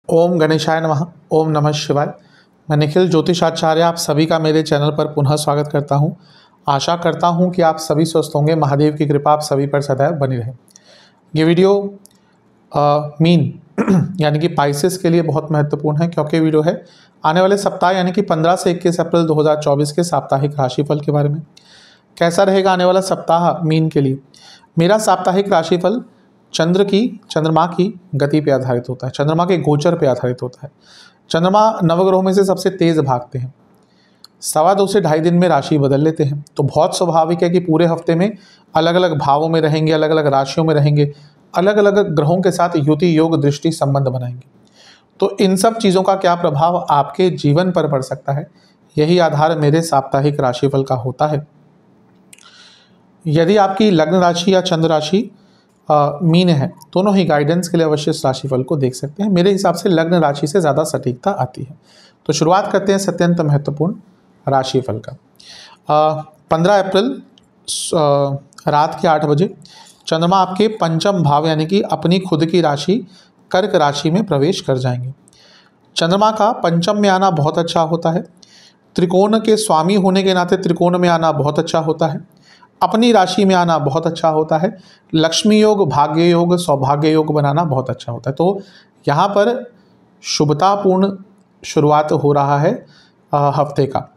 ओम गणेशाय नमः। ओम नमः शिवाय। मैं निखिल ज्योतिषाचार्य आप सभी का मेरे चैनल पर पुनः स्वागत करता हूं। आशा करता हूं कि आप सभी स्वस्थ होंगे। महादेव की कृपा आप सभी पर सदैव बनी रहे। ये वीडियो मीन यानी कि पाइसेस के लिए बहुत महत्वपूर्ण है, क्योंकि वीडियो है आने वाले सप्ताह यानी कि 15 से 21 अप्रैल 2024 के साप्ताहिक राशिफल के बारे में। कैसा रहेगा आने वाला सप्ताह मीन के लिए। मेरा साप्ताहिक राशिफल चंद्रमा की गति पे आधारित होता है, चंद्रमा के गोचर पे आधारित होता है। चंद्रमा नवग्रहों में से सबसे तेज भागते हैं, 2.25 से 2.5 दिन में राशि बदल लेते हैं। तो बहुत स्वाभाविक है कि पूरे हफ्ते में अलग अलग भावों में रहेंगे, अलग अलग राशियों में रहेंगे, अलग अलग ग्रहों के साथ युति योग दृष्टि संबंध बनाएंगे। तो इन सब चीज़ों का क्या प्रभाव आपके जीवन पर पड़ सकता है, यही आधार मेरे साप्ताहिक राशिफल का होता है। यदि आपकी लग्न राशि या चंद्र राशि मीन है, दोनों ही गाइडेंस के लिए अवश्य इस राशिफल को देख सकते हैं। मेरे हिसाब से लग्न राशि से ज़्यादा सटीकता आती है। तो शुरुआत करते हैं अत्यंत महत्वपूर्ण राशिफल का। 15 अप्रैल रात के 8 बजे चंद्रमा आपके पंचम भाव यानी कि अपनी खुद की राशि कर्क राशि में प्रवेश कर जाएंगे। चंद्रमा का पंचम में आना बहुत अच्छा होता है। त्रिकोण के स्वामी होने के नाते त्रिकोण में आना बहुत अच्छा होता है। अपनी राशि में आना बहुत अच्छा होता है। लक्ष्मी योग, भाग्य योग, सौभाग्य योग बनाना बहुत अच्छा होता है। तो यहाँ पर शुभतापूर्ण शुरुआत हो रहा है हफ्ते का।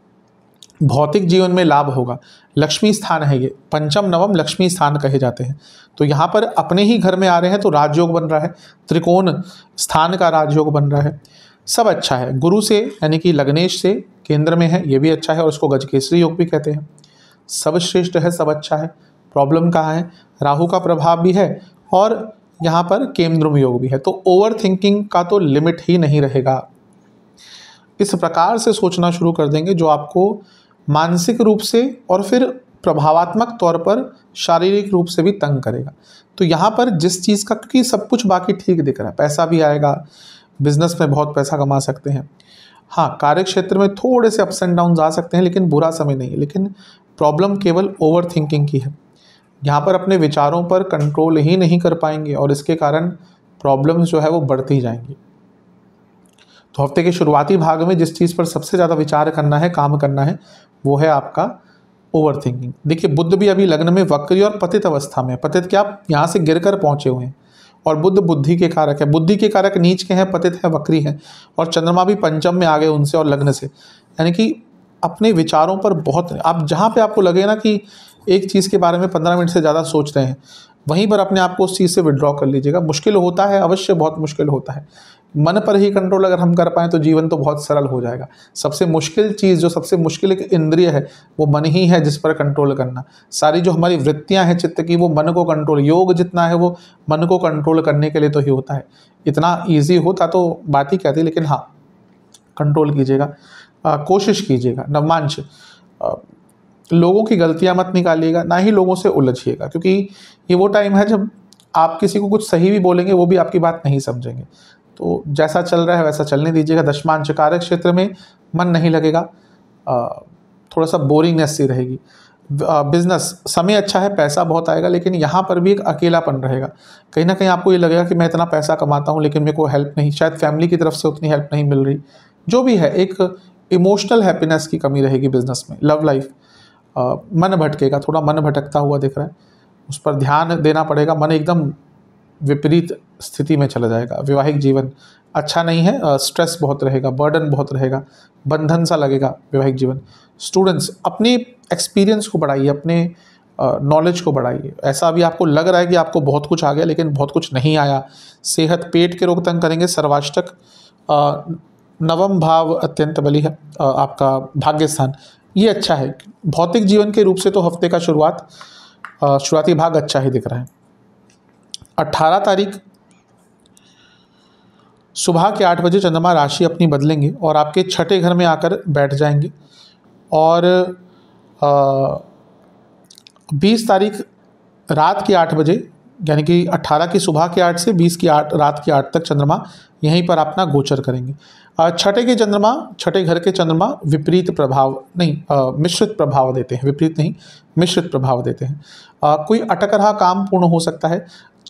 भौतिक जीवन में लाभ होगा। लक्ष्मी स्थान है ये, पंचम नवम लक्ष्मी स्थान कहे जाते हैं। तो यहाँ पर अपने ही घर में आ रहे हैं तो राजयोग बन रहा है, त्रिकोण स्थान का राजयोग बन रहा है, सब अच्छा है। गुरु से यानी कि लग्नेश से केंद्र में है, ये भी अच्छा है और उसको गजकेसरी योग भी कहते हैं। सब श्रेष्ठ है, सब अच्छा है। प्रॉब्लम कहाँ है? राहु का प्रभाव भी है और यहाँ पर केंद्रुम योग भी है। तो ओवर थिंकिंग का तो लिमिट ही नहीं रहेगा। इस प्रकार से सोचना शुरू कर देंगे जो आपको मानसिक रूप से और फिर प्रभावात्मक तौर पर शारीरिक रूप से भी तंग करेगा। तो यहाँ पर जिस चीज़ का, क्योंकि सब कुछ बाकी ठीक दिख रहा है, पैसा भी आएगा, बिजनेस में बहुत पैसा कमा सकते हैं। हाँ, कार्य क्षेत्र में थोड़े से अप्स एंड डाउन आ सकते हैं, लेकिन बुरा समय नहीं है। लेकिन प्रॉब्लम केवल ओवर थिंकिंग की है। यहाँ पर अपने विचारों पर कंट्रोल ही नहीं कर पाएंगे और इसके कारण प्रॉब्लम्स जो है वो बढ़ती जाएंगी। तो हफ्ते के शुरुआती भाग में जिस चीज़ पर सबसे ज़्यादा विचार करना है, काम करना है, वो है आपका ओवर थिंकिंग। देखिए, बुध भी अभी लग्न में वक्री और पतित अवस्था में। पतित क्या, यहाँ से गिर कर पहुँचे हुए हैं। और बुध बुद्धि के कारक है, बुद्धि के कारक नीच के हैं, पतित है, वक्री है। और चंद्रमा भी पंचम में आ गए उनसे और लग्न से। यानी कि अपने विचारों पर बहुत, आप जहाँ पे आपको लगे ना कि एक चीज़ के बारे में 15 मिनट से ज़्यादा सोच रहे हैं, वहीं पर अपने आप को उस चीज़ से विड्रॉ कर लीजिएगा। मुश्किल होता है, अवश्य बहुत मुश्किल होता है। मन पर ही कंट्रोल अगर हम कर पाएँ तो जीवन तो बहुत सरल हो जाएगा। सबसे मुश्किल चीज़, जो सबसे मुश्किल एक इंद्रिय है, वो मन ही है, जिस पर कंट्रोल करना। सारी जो हमारी वृत्तियाँ हैं चित्त की, वो मन को कंट्रोल, योग जितना है वो मन को कंट्रोल करने के लिए तो ही होता है। इतना ईजी होता तो बात ही क्या थी। लेकिन हाँ, कंट्रोल कीजिएगा, कोशिश कीजिएगा। नवमांश, लोगों की गलतियां मत निकालिएगा, ना ही लोगों से उलझिएगा, क्योंकि ये वो टाइम है जब आप किसी को कुछ सही भी बोलेंगे वो भी आपकी बात नहीं समझेंगे। तो जैसा चल रहा है वैसा चलने दीजिएगा। दशमांश, कार्य क्षेत्र में मन नहीं लगेगा, थोड़ा सा बोरिंगनेस सी रहेगी। बिजनेस, समय अच्छा है, पैसा बहुत आएगा, लेकिन यहाँ पर भी एक अकेलापन रहेगा। कहीं ना कहीं आपको ये लगेगा कि मैं इतना पैसा कमाता हूँ लेकिन मेरे को हेल्प नहीं, शायद फैमिली की तरफ से उतनी हेल्प नहीं मिल रही। जो भी है, एक इमोशनल हैप्पीनेस की कमी रहेगी बिजनेस में। लव लाइफ, मन भटकेगा, थोड़ा मन भटकता हुआ दिख रहा है, उस पर ध्यान देना पड़ेगा। मन एकदम विपरीत स्थिति में चला जाएगा। वैवाहिक जीवन अच्छा नहीं है, स्ट्रेस बहुत रहेगा, बर्डन बहुत रहेगा, बंधन सा लगेगा वैवाहिक जीवन। स्टूडेंट्स, अपने एक्सपीरियंस को बढ़ाइए, अपने नॉलेज को बढ़ाइए। ऐसा अभी आपको लग रहा है कि आपको बहुत कुछ आ गया, लेकिन बहुत कुछ नहीं आया। सेहत, पेट के रोग तंग करेंगे। सर्वाष्टक, नवम भाव अत्यंत बली है, आपका भाग्य स्थान, ये अच्छा है। भौतिक जीवन के रूप से तो हफ्ते का शुरुआती भाग अच्छा ही दिख रहा है। 18 तारीख सुबह के 8 बजे चंद्रमा राशि अपनी बदलेंगे और आपके छठे घर में आकर बैठ जाएंगे। और 20 तारीख रात के 8 बजे, यानी कि 18 की सुबह के 8 से 20 की रात के 8 तक चंद्रमा यहीं पर अपना गोचर करेंगे। छठे घर के चंद्रमा विपरीत प्रभाव नहीं, मिश्रित प्रभाव देते हैं। विपरीत नहीं, मिश्रित प्रभाव देते हैं। कोई अटक रहा काम पूर्ण हो सकता है।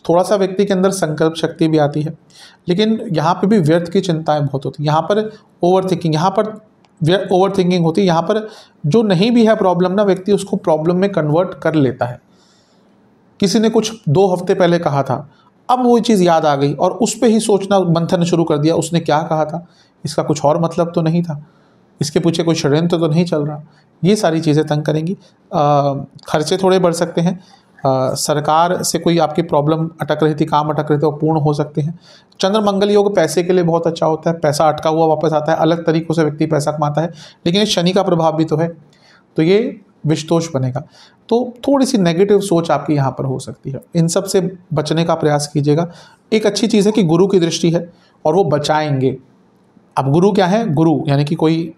थोड़ा सा व्यक्ति के अंदर संकल्प शक्ति भी आती है, लेकिन यहाँ पे भी व्यर्थ की चिंताएं बहुत होती हैं। यहाँ पर ओवर थिंकिंग होती है। यहाँ पर जो नहीं भी है प्रॉब्लम ना, व्यक्ति उसको प्रॉब्लम में कन्वर्ट कर लेता है। किसी ने कुछ 2 हफ्ते पहले कहा था, अब वो चीज़ याद आ गई और उस पर ही सोचना मंथन शुरू कर दिया, उसने क्या कहा था, इसका कुछ और मतलब तो नहीं था, इसके पीछे कोई षड्यंत्र तो नहीं चल रहा। ये सारी चीज़ें तंग करेंगी। खर्चे थोड़े बढ़ सकते हैं। सरकार से कोई आपकी प्रॉब्लम अटक रही थी, काम अटक रहे थे, वो पूर्ण हो सकते हैं। चंद्र मंगल योग पैसे के लिए बहुत अच्छा होता है। पैसा अटका हुआ वापस आता है, अलग तरीक़ों से व्यक्ति पैसा कमाता है, लेकिन ये शनि का प्रभाव भी तो है, तो ये विषतोष बनेगा। तो थोड़ी सी नेगेटिव सोच आपकी यहाँ पर हो सकती है। इन सब से बचने का प्रयास कीजिएगा। एक अच्छी चीज़ है कि गुरु की दृष्टि है और वो बचाएंगे। अब गुरु क्या है? गुरु यानी कि कोई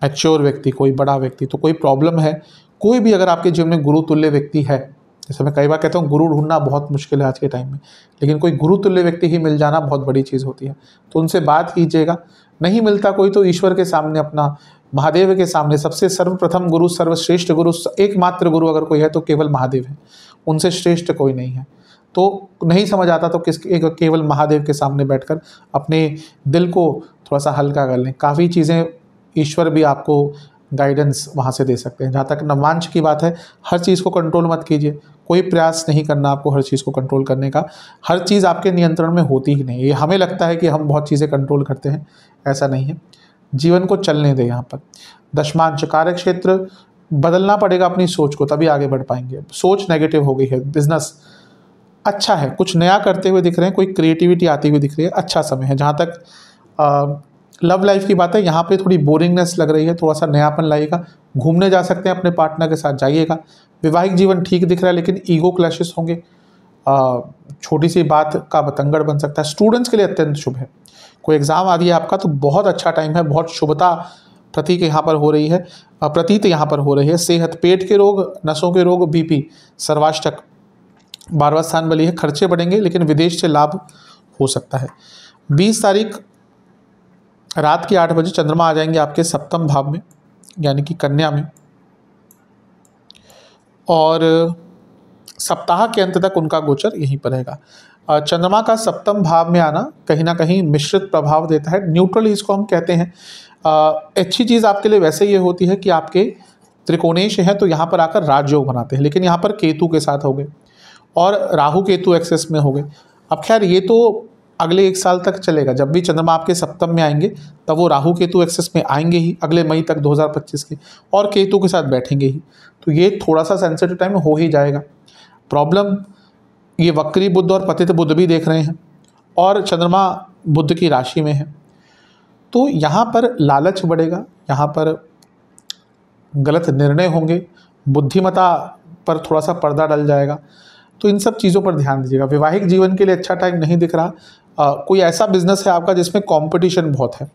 मैच्योर व्यक्ति, कोई बड़ा व्यक्ति। तो कोई प्रॉब्लम है, कोई भी अगर आपके जीवन में गुरु तुल्य व्यक्ति है, जैसे मैं कई बार कहता हूँ गुरु ढूंढना बहुत मुश्किल है आज के टाइम में, लेकिन कोई गुरु तुल्य व्यक्ति ही मिल जाना बहुत बड़ी चीज़ होती है। तो उनसे बात कीजिएगा। नहीं मिलता कोई तो ईश्वर के सामने, अपना महादेव के सामने, सबसे सर्वप्रथम गुरु, सर्वश्रेष्ठ गुरु, एकमात्र गुरु अगर कोई है तो केवल महादेव है, उनसे श्रेष्ठ कोई नहीं है। तो नहीं समझ आता तो केवल महादेव के सामने बैठकर अपने दिल को थोड़ा सा हल्का कर लें। काफ़ी चीज़ें ईश्वर भी आपको गाइडेंस वहाँ से दे सकते हैं। जहाँ तक नवांश की बात है, हर चीज़ को कंट्रोल मत कीजिए। कोई प्रयास नहीं करना आपको हर चीज़ को कंट्रोल करने का। हर चीज़ आपके नियंत्रण में होती ही नहीं। ये हमें लगता है कि हम बहुत चीज़ें कंट्रोल करते हैं, ऐसा नहीं है। जीवन को चलने दें। यहाँ पर दशमांश कार्य क्षेत्र बदलना पड़ेगा अपनी सोच को, तभी आगे बढ़ पाएंगे। सोच नेगेटिव हो गई है। बिजनेस अच्छा है, कुछ नया करते हुए दिख रहे हैं, कोई क्रिएटिविटी आती हुई दिख रही है, अच्छा समय है। जहाँ तक लव लाइफ की बात है, यहाँ पे थोड़ी बोरिंगनेस लग रही है, थोड़ा सा नयापन लाएगा। घूमने जा सकते हैं, अपने पार्टनर के साथ जाइएगा। वैवाहिक जीवन ठीक दिख रहा है, लेकिन ईगो क्लैशेस होंगे। छोटी सी बात का बतंगड़ बन सकता है। स्टूडेंट्स के लिए अत्यंत शुभ है। कोई एग्ज़ाम आ रही है आपका तो बहुत अच्छा टाइम है, बहुत शुभता प्रतीक यहाँ पर हो रही है, प्रतीत यहाँ पर हो रही है। सेहत, पेट के रोग, नसों के रोग, बीपी, सर्वाष्टक 12वां स्थान बली है। खर्चे बढ़ेंगे, लेकिन विदेश से लाभ हो सकता है। 20 तारीख रात के 8 बजे चंद्रमा आ जाएंगे आपके 7वें भाव में, यानी कि कन्या में, और सप्ताह के अंत तक उनका गोचर यहीं पर रहेगा। चंद्रमा का 7वें भाव में आना कहीं ना कहीं मिश्रित प्रभाव देता है। न्यूट्रल इसको हम कहते हैं। अच्छी चीज़ आपके लिए वैसे ये होती है कि आपके त्रिकोणेश हैं, तो यहाँ पर आकर राजयोग बनाते हैं, लेकिन यहाँ पर केतु के साथ हो गए और राहु केतु एक्सेस में हो गए। अब खैर ये तो अगले 1 साल तक चलेगा। जब भी चंद्रमा आपके सप्तम में आएंगे तब वो राहु केतु एक्सेस में आएंगे ही, अगले मई तक 2025 के, और केतु के साथ बैठेंगे ही। तो ये थोड़ा सा सेंसिटिव टाइम हो ही जाएगा। प्रॉब्लम ये वक्री बुध और पतित बुध भी देख रहे हैं, और चंद्रमा बुध की राशि में है, तो यहाँ पर लालच बढ़ेगा, यहाँ पर गलत निर्णय होंगे, बुद्धिमता पर थोड़ा सा पर्दा डल जाएगा। तो इन सब चीज़ों पर ध्यान दीजिएगा। वैवाहिक जीवन के लिए अच्छा टाइम नहीं दिख रहा। कोई ऐसा बिजनेस है आपका जिसमें कंपटीशन बहुत है,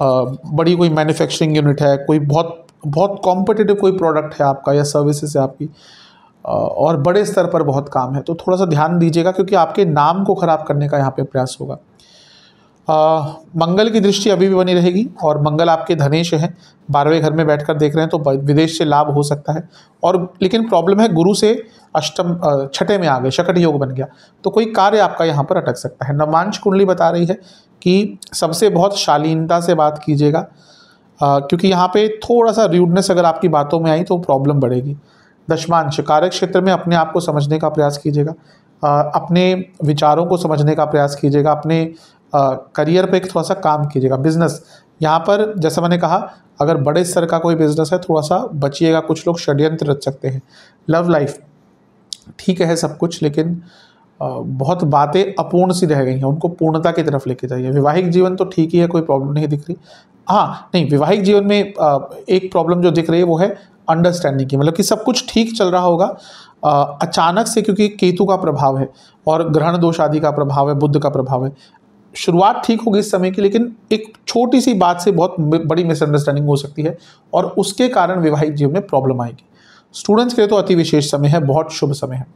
बड़ी कोई मैन्युफैक्चरिंग यूनिट है, कोई बहुत बहुत कॉम्पिटिटिव कोई प्रोडक्ट है आपका या सर्विसेज है आपकी, और बड़े स्तर पर बहुत काम है, तो थोड़ा सा ध्यान दीजिएगा, क्योंकि आपके नाम को ख़राब करने का यहाँ पे प्रयास होगा। मंगल की दृष्टि अभी भी बनी रहेगी, और मंगल आपके धनेश हैं, 12वें घर में बैठकर देख रहे हैं, तो विदेश से लाभ हो सकता है। और लेकिन प्रॉब्लम है, गुरु से अष्टम 6ठे में आ गए, शकट योग बन गया, तो कोई कार्य आपका यहाँ पर अटक सकता है। नवांश कुंडली बता रही है कि सबसे बहुत शालीनता से बात कीजिएगा, क्योंकि यहाँ पे थोड़ा सा र्यूडनेस अगर आपकी बातों में आई तो प्रॉब्लम बढ़ेगी। दशमांश कार्य क्षेत्र में अपने आप को समझने का प्रयास कीजिएगा, अपने विचारों को समझने का प्रयास कीजिएगा, अपने करियर पे एक थोड़ा सा काम कीजिएगा। बिजनेस यहाँ पर जैसा मैंने कहा, अगर बड़े स्तर का कोई बिजनेस है थोड़ा सा बचिएगा, कुछ लोग षड्यंत्र रच सकते हैं। लव लाइफ ठीक है सब कुछ, लेकिन बहुत बातें अपूर्ण सी रह गई हैं, उनको पूर्णता की तरफ लेके जाइए। वैवाहिक जीवन तो ठीक ही है, कोई प्रॉब्लम नहीं दिख रही। हाँ नहीं, वैवाहिक जीवन में एक प्रॉब्लम जो दिख रही है वो है अंडरस्टैंडिंग की, मतलब कि सब कुछ ठीक चल रहा होगा, अचानक से, क्योंकि केतु का प्रभाव है और ग्रहण दोष आदि का प्रभाव है, बुध का प्रभाव है, शुरुआत ठीक होगी इस समय की, लेकिन एक छोटी सी बात से बहुत बड़ी मिसअंडरस्टैंडिंग हो सकती है और उसके कारण वैवाहिक जीवन में प्रॉब्लम आएगी। स्टूडेंट्स के लिए तो अति विशेष समय है, बहुत शुभ समय है।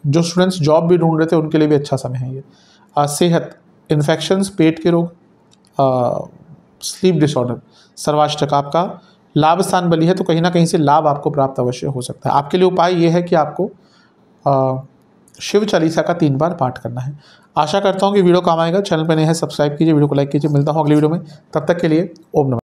जो स्टूडेंट्स जॉब भी ढूंढ रहे थे उनके लिए भी अच्छा समय है ये। सेहत, इन्फेक्शंस, पेट के रोग, स्लीप डिसऑर्डर, सर्वाष्टक आपका लाभ स्थान बली है, तो कहीं ना कहीं से लाभ आपको प्राप्त अवश्य हो सकता है। आपके लिए उपाय ये है कि आपको शिव चालीसा का 3 बार पाठ करना है। आशा करता हूँ कि वीडियो काम आएगा। चैनल पर नए हैं सब्सक्राइब कीजिए, वीडियो को लाइक कीजिए। मिलता हूँ अगली वीडियो में, तब तक के लिए ओम नमः।